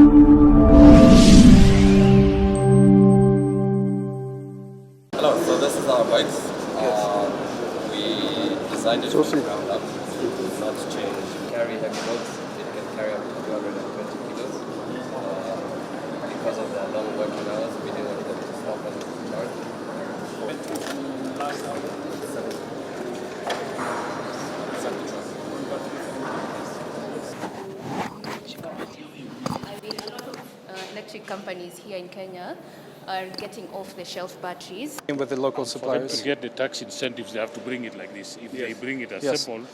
Hello, so this is our bikes. We designed it from the ground up, not to change. Carry heavy loads, it can carry up to 220 kilos. Because of the long working hours, we didn't want them to stop and charge. Electric companies here in Kenya are getting off-the-shelf batteries. With the local suppliers. For them to get the tax incentives, they have to bring it like this. If they bring it as simple.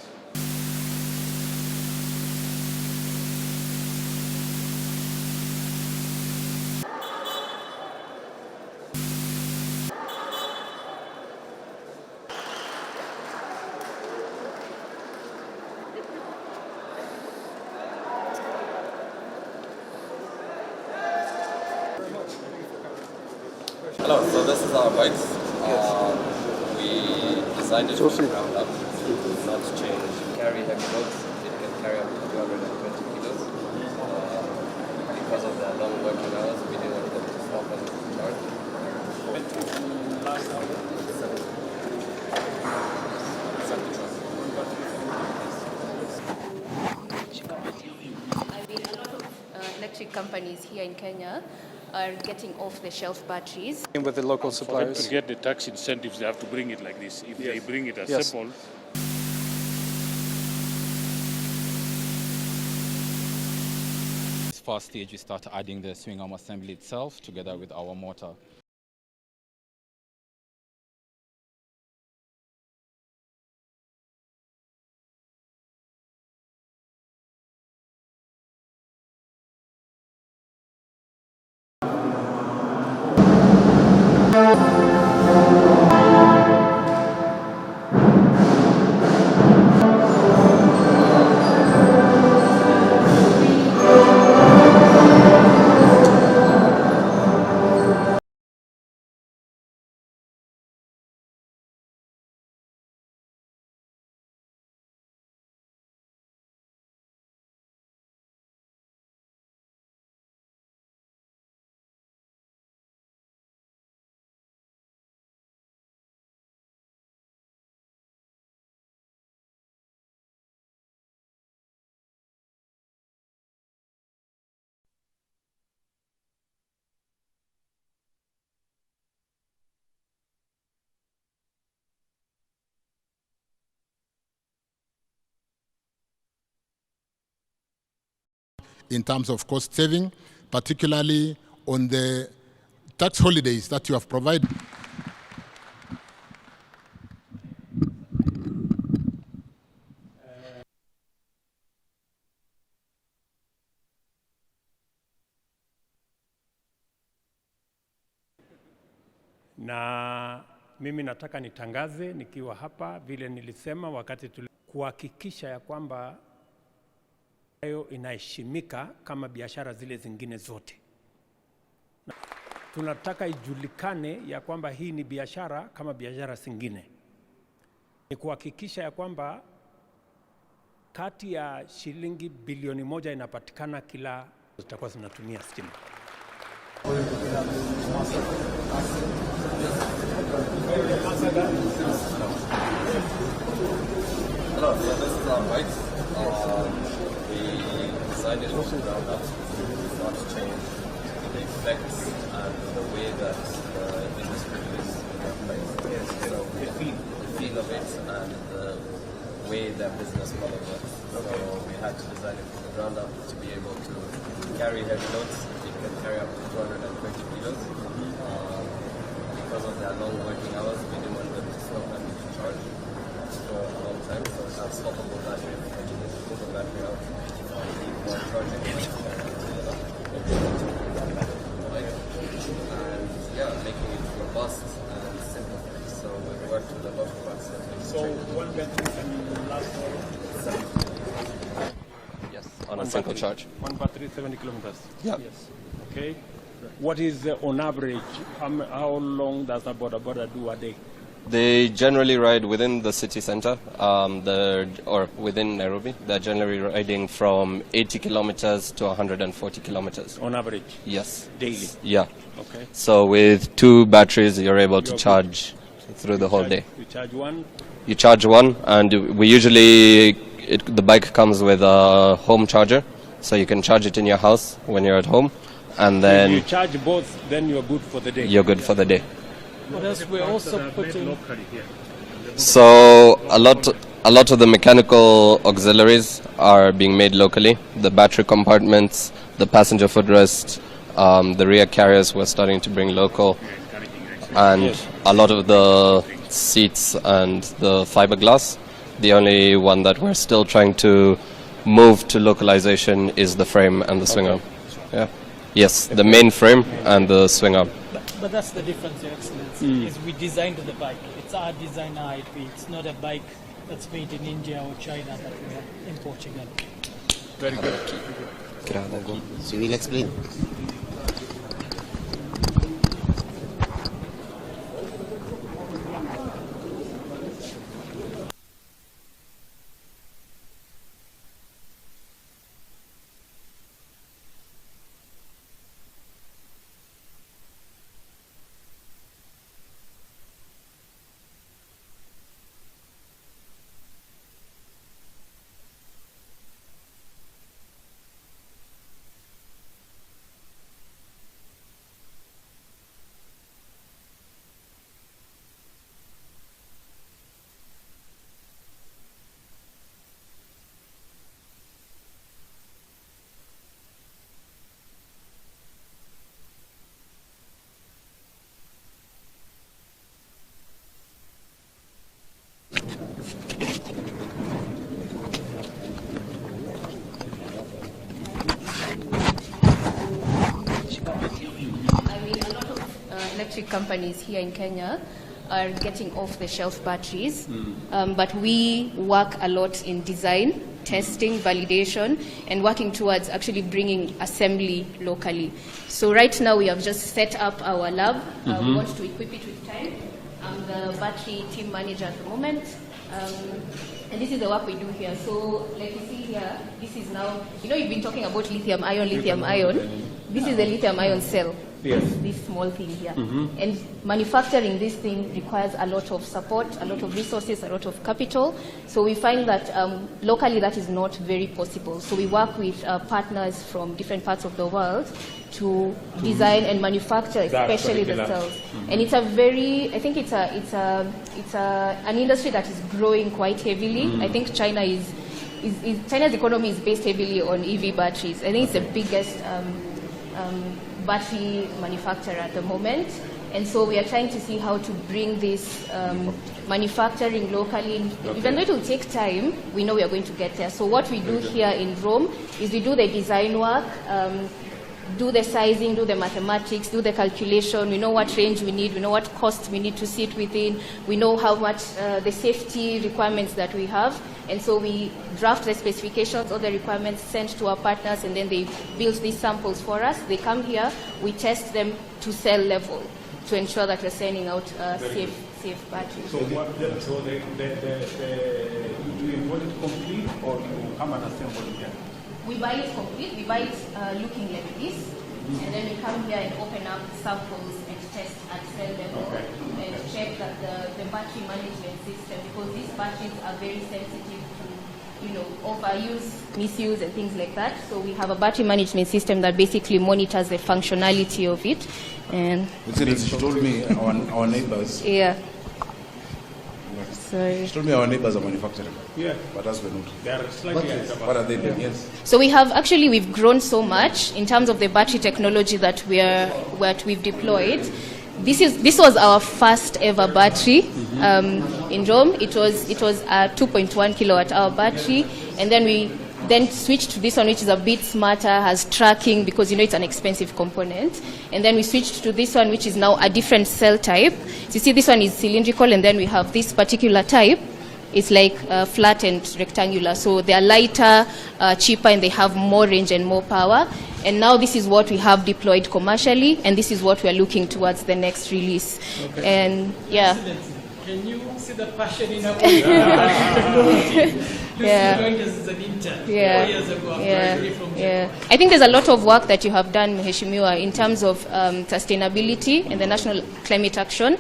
Hello, so this is our bikes. We designed it from the ground up, not to change. Carry heavy loads, it can carry up to 220 kilos. Because of the long working hours, we didn't want them to stop and charge. Electric companies here in Kenya are getting off-the-shelf batteries. With the local For them suppliers. to get the tax incentives, they have to bring it like this. If they bring it as simple. This first stage, we start adding the swing arm assembly itself together with our motor. In terms of cost saving, particularly on the tax holidays that you have provided. Na mimi nataka nitangaze nikiwa hapa vile nilisema wakati kuhakikisha ya kwamba hayo inaheshimika kama biashara zile zingine zote. Tunataka ijulikane ya kwamba hii ni biashara kama biashara zingine. Ni kuhakikisha ya kwamba kati ya shilingi bilioni 1 inapatikana kila zitakuwa zinatumia stima. Hello, so this is our bikes. We designed it from the ground up, not to change the effects and the way that the industry is placed. So the feel of it and the way their business model works. So we had to design it from the ground up to be able to carry heavy loads. It can carry up to 220 kilos. Because of their long working hours, we didn't want them to stop and to charge for a long time. So it's unstoppable battery. You can just pull the battery out, one charging and making it robust and simple. So we've worked with a lot of parts. So one battery can last for 7. Yes, on a single charge. One battery 70 kilometers. Yeah. Yes. Okay. What is on average? How long does a boda do a day? They generally ride within the city center, or within Nairobi. They're generally riding from 80 kilometers to 140 kilometers. On average? Yes. Daily? Yeah. Okay. So with 2 batteries, you're able to charge through the whole day. You charge one? You charge one, and we usually, the bike comes with a home charger, so you can charge it in your house when you're at home, and then If you charge both, then you're good for the day? you're good for the day. What else? We're also putting. So a lot of the mechanical auxiliaries are being made locally. The battery compartments, the passenger footrest, the rear carriers we're starting to bring local, and a lot of the seats and the fiberglass. The only one that we're still trying to move to localization is the frame and the swing arm. Yeah. Yes, the main frame and the swing arm. But that's the difference, Your Excellency, is we designed the bike. It's our designer IP. It's not a bike that's made in India or China that we are importing. Very good. So we'll explain. Electric companies here in Kenya are getting off-the-shelf batteries, but we work a lot in design, testing, validation, and working towards actually bringing assembly locally. So right now we have just set up our lab. We want to equip it with time. I'm the battery team manager at the moment. And this is the work we do here. So like you see here, this is now, you've been talking about lithium ion. This is the lithium ion cell. Yes. This small thing here. And manufacturing this thing requires a lot of support, a lot of resources, a lot of capital. So we find that locally that is not very possible. So we work with partners from different parts of the world to design and manufacture, especially the cells. And it's I think it's an industry that is growing quite heavily. I think China's economy is based heavily on EV batteries. I think it's the biggest battery manufacturer at the moment, and so we are trying to see how to bring this manufacturing locally. Even though it will take time, we know we are going to get there. So what we do here in Rome is we do the design work, do the sizing, do the mathematics, do the calculation. We know what range we need, we know what cost we need to sit within, we know how much the safety requirements that we have. And so we draft the specifications, all the requirements sent to our partners, and then they build these samples for us. They come here, we test them to cell level to ensure that we're sending out safe batteries. So, do you import it complete, or you come and assemble it here? We buy it complete. We buy it looking like this, and then we come here and open up samples and test at cell level and check that the battery management system, because these batteries are very sensitive to overuse, misuse, and things like that. So we have a battery management system that basically monitors the functionality of it. And she told me our neighbors. Yeah. Sorry. She told me our neighbors are manufacturing. Yeah. But us we're not. They are slightly What are they doing? Yes. So we've grown so much in terms of the battery technology that we've deployed. This was our first ever battery in Rome. It was a 2.1 kilowatt hour battery, and then we switched to this one, which is a bit smarter, has tracking, because it's an expensive component. And then we switched to this one, which is now a different cell type. So you see, this one is cylindrical, and then we have this particular type. It's like flat and rectangular. So they are lighter, cheaper, and they have more range and more power. And now this is what we have deployed commercially, and this is what we are looking towards the next release. Okay. And yeah. Can you see the passion in our technology? Yeah. As an intern 4 Yeah. years ago. Yeah. I think there's a lot of work that you have done, Mheshimiwa, in terms of sustainability and the national climate action,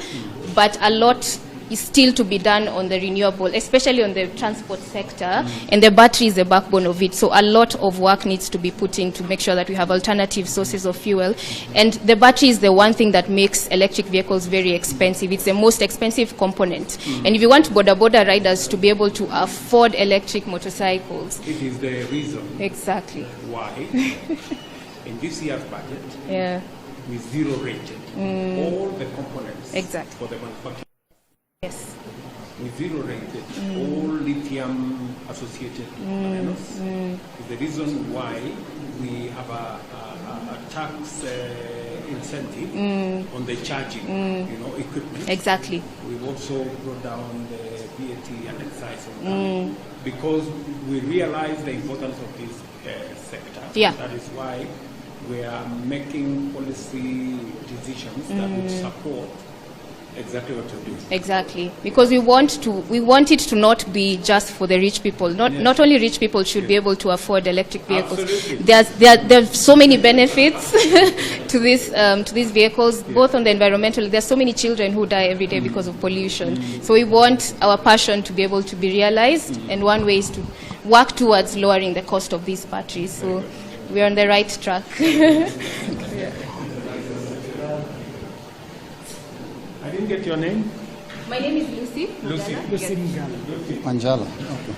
but a lot is still to be done on the renewable, especially on the transport sector, and the battery is the backbone of it. So a lot of work needs to be put in to make sure that we have alternative sources of fuel. And the battery is the one thing that makes electric vehicles very expensive. It's the most expensive component. And if you want border riders to be able to afford electric motorcycles. It is the reason Exactly. why in this year's budget Yeah. we zero rated all the components Exactly. for the manufacturing. Yes. We zero rated all lithium associated minerals. Is the reason why we have a tax incentive on the charging, equipment. Exactly. We've also brought down the VAT and excise on that because we realize the importance of this sector. Yeah. That is why we are making policy decisions that would support exactly what you're doing. Exactly, because we want it to not be just for the rich people. Not only rich people should be able to afford electric vehicles. Absolutely. There's so many benefits to these vehicles, both on the environmental. There's so many children who die every day because of pollution. So we want our passion to be able to be realized, and one way is to work towards lowering the cost of these batteries. So we're on the right track. I didn't get your name. My name is Lucy. Lucy. Yes. Manjala. Okay.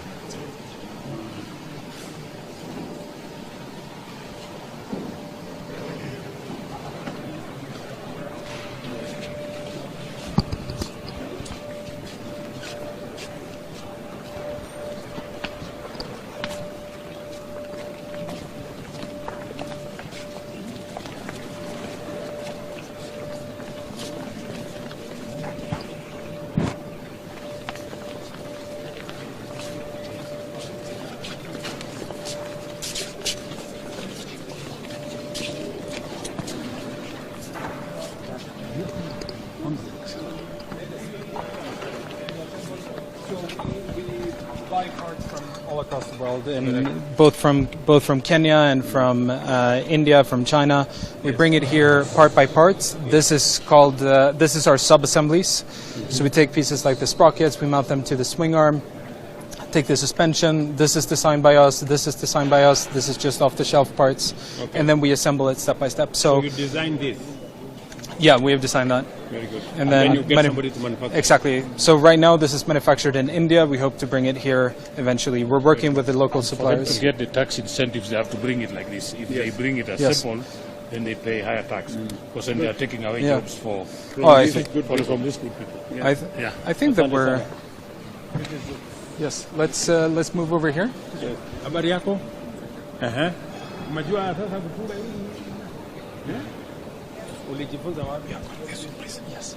Buy parts from all across the world, and both from Kenya and from India, from China. We bring it here part by part. This is called this is our sub-assemblies. So we take pieces like the sprockets, we mount them to the swing arm. Take the suspension. This is designed by us. This is designed by us. This is just off-the-shelf parts, and then we assemble it step by step. So you designed this. Yeah, we have designed that. Very good. And then you get somebody to manufacture. Exactly. So right now this is manufactured in India. We hope to bring it here eventually. We're working with the local For them suppliers. to get the tax incentives, they have to bring it like this. If they bring it as simple, then they pay higher tax. Because then they are taking away jobs for I these think- good people. I think that we're... Yes, let's move over here. Habari yako? Umejua sasa kufunga hii? Ulijifunza wapi? Yes.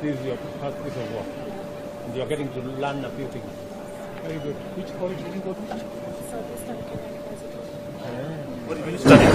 This is your first piece of work. And you are getting to learn a few things. Very good. Which college did you go to? What did you study?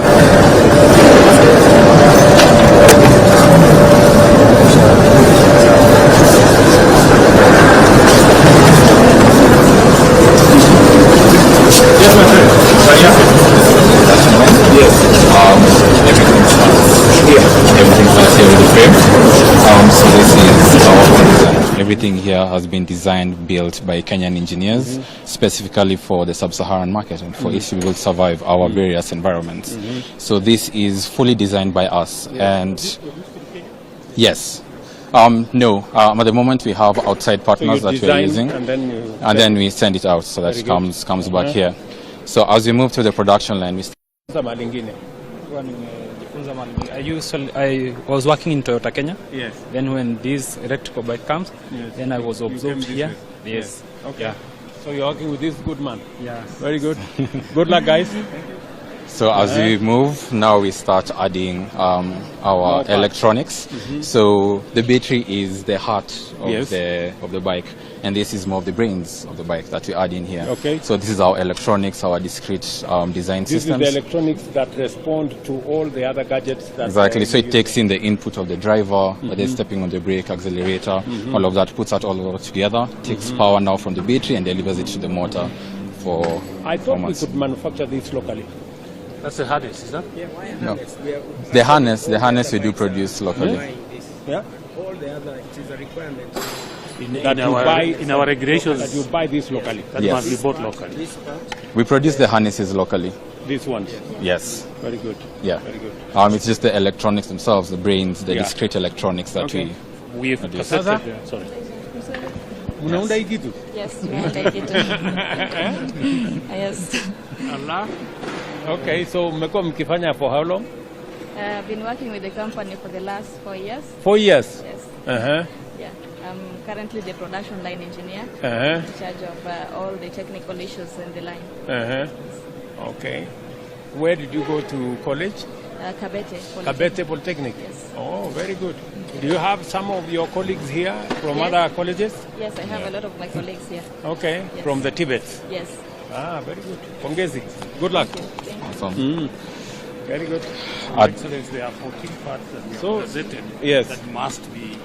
Everything here has been designed, built by Kenyan engineers, specifically for the sub-Saharan market and for it to be able to survive our various environments. So this is fully designed by us, and yes. No, at the moment we have outside partners that we're using, and then we send it out so that it comes back here. So as we move to the production line, we I was working in Toyota Kenya. Yes. Then when this electrical bike comes, then I was absorbed here. Yes. Okay. Yeah. So you're working with this good man. Yeah. Very good. Good luck, guys. So as we move, now we start adding our electronics. So the battery is the heart of the bike, and this is more of the brains of the bike that we add in here. Okay. So this is our electronics, our discrete design systems. This is the electronics that respond to all the other gadgets. That exactly. So it takes in the input of the driver, whether it's stepping on the brake, accelerator, all of that, puts that all over together, takes power now from the battery and delivers it to the motor for I thought we could manufacture this locally. That's the harness, is that? Yeah, why No. harness? The harness we do produce locally. Yeah. All the other, it is a requirement. In our regulations, that you buy this locally. That must be bought locally. This part, We produce the harnesses locally. This one. Yes. Very good. Yeah. Very good. It's just the electronics themselves, the brains, the discrete electronics that we produce. sorry. Unaunda hii kitu? Yes, tunaunda hii kitu. Yes. Allah. Okay, so mmekuwa mkifanya for how long? I've been working with the company for the last 4 years. 4 years? Yes. Uh-huh. Yeah. I'm currently the production line engineer Uh-huh. in charge of all the technical issues in the line. Uh-huh. Okay. Where did you go to college? Kabete. Kabete Polytechnic? Yes. Oh, very good. Do you have some of your colleagues here from other colleges? Yes, I have a lot of my colleagues here. Okay, Yes. from the Tibet? Yes. Ah, very good. Pongezi. Good luck. Awesome. Very good. Excellence, there are 14 parts that we have presented that must be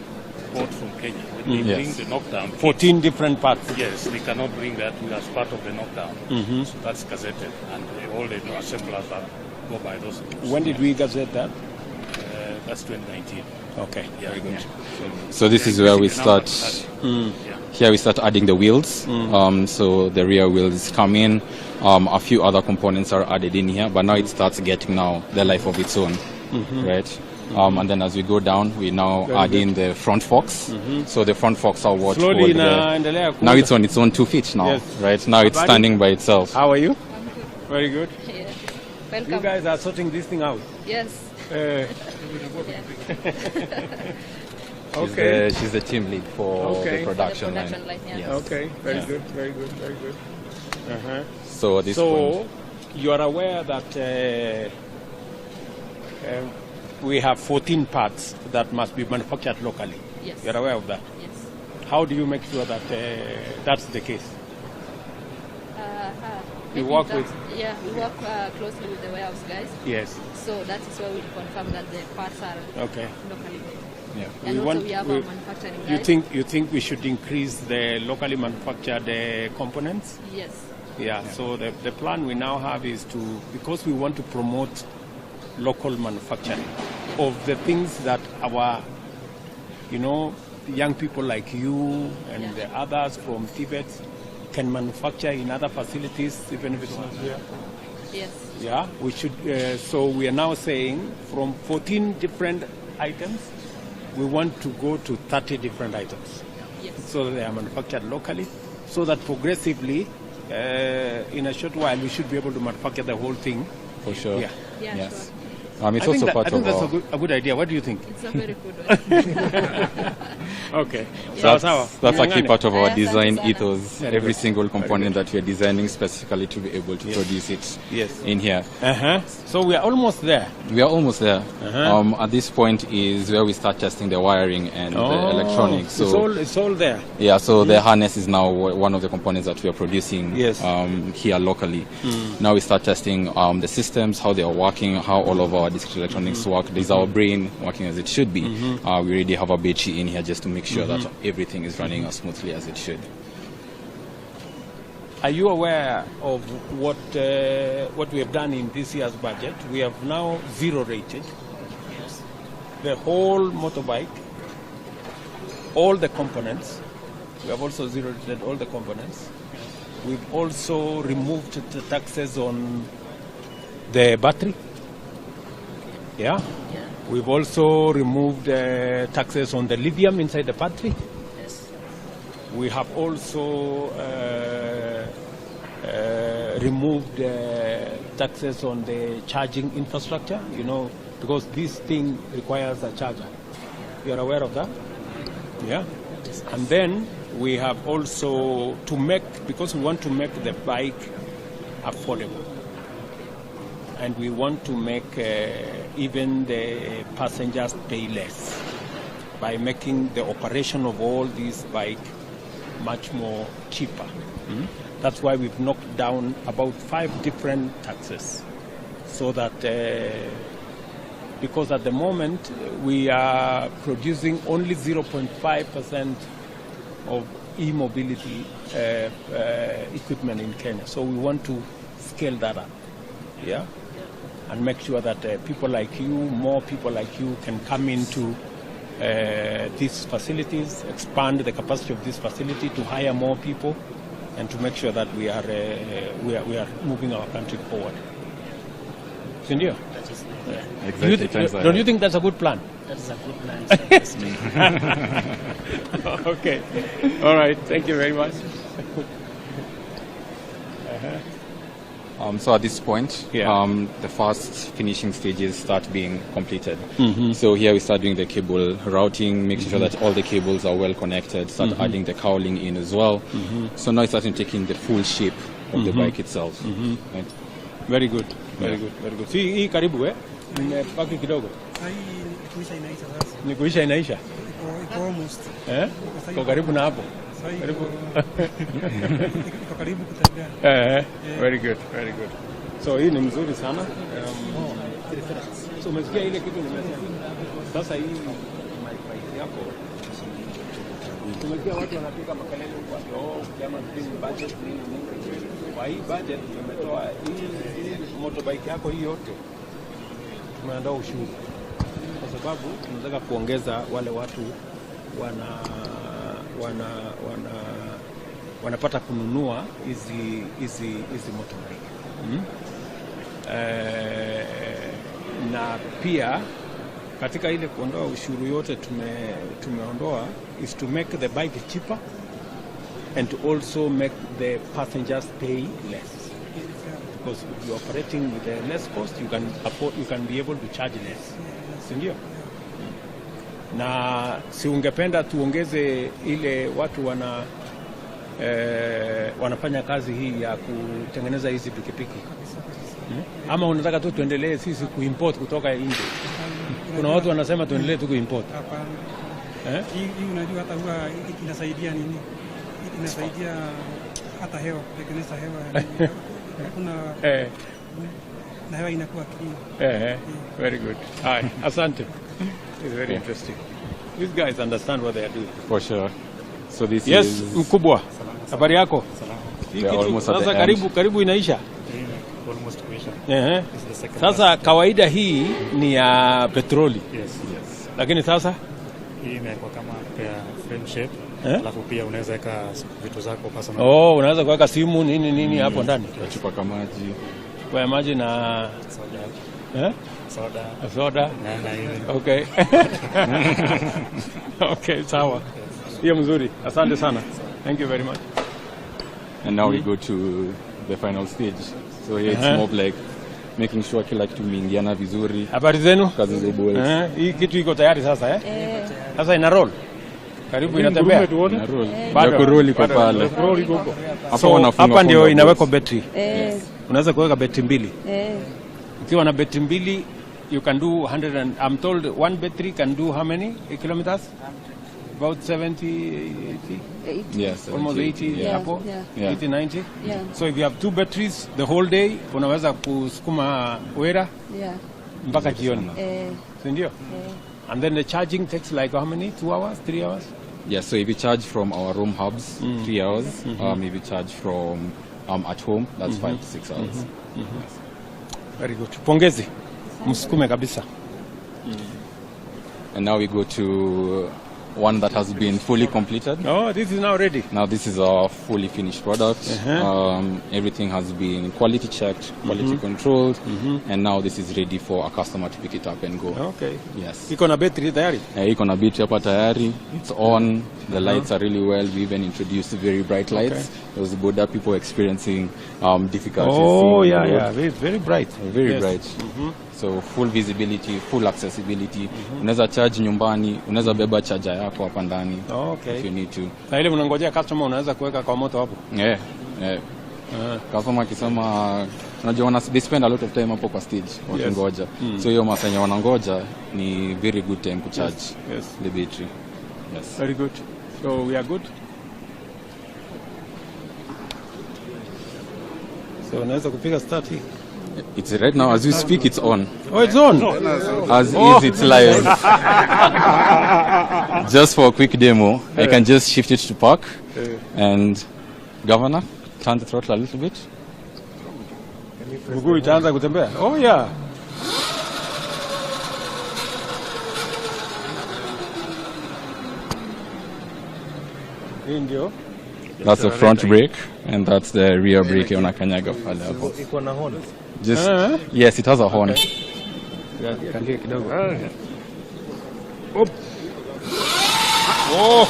bought from Kenya. When they bring the knockdown. 14 different parts. Yes, they cannot bring that as part of the knockdown. So that's gazetted, and all the assemblers that go by those. When did we gazette that? That's 2019. Okay, very good. So this is where we start. Here we start adding the wheels. So the rear wheels come in. A few other components are added in here, but now it starts getting the life of its own, right? And then as we go down, we now add in the front forks. So the front forks are what Slowly now it's on its own 2 feet now, right? Now it's standing by itself. How are you? Very good. Yeah. Welcome. You guys are sorting this thing out. Yes. Okay. She's the team lead for the production line. Yes. Okay, very good, very good, very good. So at this point, you are aware that we have 14 parts that must be manufactured locally. Yes. You are aware of that? Yes. How do you make sure that that's the case? You work with? Yeah, we work closely with the warehouse guys. Yes. So that is where we confirm that the parts are locally made. Yeah. And we have our manufacturing guys. You think we should increase the locally manufactured components? Yes. Yeah. So the plan we now have is because we want to promote local manufacturing of the things that our, young people like you and the others from Tibet can manufacture in other facilities, even if it's not here. Yes. Yeah, we should. So we are now saying from 14 different items, we want to go to 30 different items. Yes. So that they are manufactured locally, so that progressively, in a short while, we should be able to manufacture the whole thing. For sure. Yeah. Yeah, Yes. sure. It's also part I think of that's a good idea. What do you think? It's a very good one. Okay. That's a key part of our Yes, design Sana. ethos. Every single component that we are designing specifically to be able to produce it in here. So we are almost there. We are almost there. At this point is where we start testing the wiring and the electronics. So it's all there. yeah, so the harness is now one of the components that we are producing here locally. Now we start testing the systems, how they are working, how all of our discrete electronics work. This is our brain working as it should be. We already have a battery in here just to make sure that everything is running as smoothly as it should. Are you aware of what we have done in this year's budget? We have now zero rated the whole motorbike, all the components. We have also zero rated all the components. We've also removed the taxes on the battery. Yeah. We've also removed taxes on the lithium inside the battery. Yes. We have also removed taxes on the charging infrastructure, because this thing requires a charger. You're aware of that? Yeah. And then we have also because we want to make the bike affordable. and we want to make even the passengers pay less by making the operation of all these bikes much more cheaper. That's why we've knocked down about 5 different taxes, so that because at the moment we are producing only 0.5% of e-mobility equipment in Kenya. So we want to scale that up, yeah, and make sure that people like you, more people like you, can come into these facilities, expand the capacity of this facility to hire more people, and to make sure that we are moving our country forward. Sindio? Exactly. Don't you think that's a good plan? That's a good plan. Okay. All right. Thank you very much. So at this point, the first finishing stages start being completed. So here we start doing the cable routing, making sure that all the cables are well connected, start adding the cowling in as well. So now it's starting taking the full shape of the bike itself. Right? Very good. Very good. Very good. See, hii karibu nimebaki kidogo. Ni kuisha inaisha. Iko almost. Iko karibu na hapo. Karibu. Iko karibu kutembea. Very good. Very good. So hii ni mzuri sana. So umesikia ile kitu nimesema. Sasa hii bike yako. Tumesikia watu wanapiga makelele huko kama budget nini. Kwa hii budget tumetoa hii motorbike yako hii yote tumeandaa ushuru, kwa sababu tunataka kuongeza wale watu wanapata kununua hizi motorbike. Na pia katika ile kuondoa ushuru yote tumeondoa is to make the bike cheaper and to also make the passengers pay less, because if you're operating with a less cost, you can be able to charge less. Sindio? Na si ungependa tuongeze ile watu wanafanya kazi hii ya kutengeneza hizi pikipiki, ama unataka tu tuendelee sisi kuimport kutoka nje? Kuna watu wanasema tuendelee tu kuimport. Hii unajua hata huwa inasaidia nini? Inasaidia hata hewa, kutengeneza hewa. Kuna na hewa inakuwa clean. Very good. Hi, asante. It's very interesting. These guys understand what they are doing. For sure. So this is mkubwa. Habari yako? Sasa karibu inaisha. Almost kuisha. Sasa kawaida hii ni ya petroli. Yes. Lakini sasa hii imekuwa kama frame shape. Alafu pia unaweza weka vitu zako personal. Unaweza kuweka simu nini hapo ndani. Chupa kama maji. Kwa maji na soda. Okay. Okay, sawa. Hiyo mzuri. Asante sana. Thank you very much. And now we go to the final stage. So here it's more like making sure kila kitu mingiana vizuri. Habari zenu? Kazi za boys. Hii kitu iko tayari sasa Sasa ina roll. Karibu inatembea. Bado roll iko pale. Hapa ndio inawekwa battery. Unaweza kuweka battery mbili. Ukiwa na battery mbili you can do 100 and I'm told one battery can do how many kilometers? About 70, 80? Yes. Almost 80 hapo? 80, 90? Yeah. So if you have 2 batteries the whole day, unaweza kusukuma wera mpaka jioni. Sindio? And then the charging takes like how many? 2 hours? 3 hours? Yes, so if you charge from our room hubs, 3 hours. If you charge from at home, that's 5 to 6 hours. Very good. Pongezi. Msukume kabisa. And now we go to one that has been fully completed. Oh, this is now ready. Now this is our fully finished product. Everything has been quality checked, quality controlled, and now this is ready for a customer to pick it up and go. Okay. Yes. Iko na battery tayari? Iko na battery hapa tayari. It's on. The lights are really well. We even introduced very bright lights. Those border people experiencing difficulties. Oh, yeah. Very bright. Very bright. So full visibility, full accessibility. Unaweza charge nyumbani, unaweza beba charger yako hapa ndani. Okay. If you need to. Na ile mnangojea customer unaweza kuweka kwa moto hapo? Yeah. Customer akisema unajua they spend a lot of time hapo kwa stage wakingoja. So hiyo masaa yenye wanangoja ni very good time to charge the battery. Yes. Very good. So we are good. So unaweza kupiga start hii. It's right now as we speak. It's on. Oh, it's on. As is, it's live. Just for a quick demo, I can just shift it to park and Governor, turn the throttle a little bit. Mguu itaanza kutembea. Oh yeah. Hii ndio. That's the front brake and that's the rear brake unakanyaga pale hapo. Iko na horn. Just yes, it has a horn. Kandia kidogo. Oh.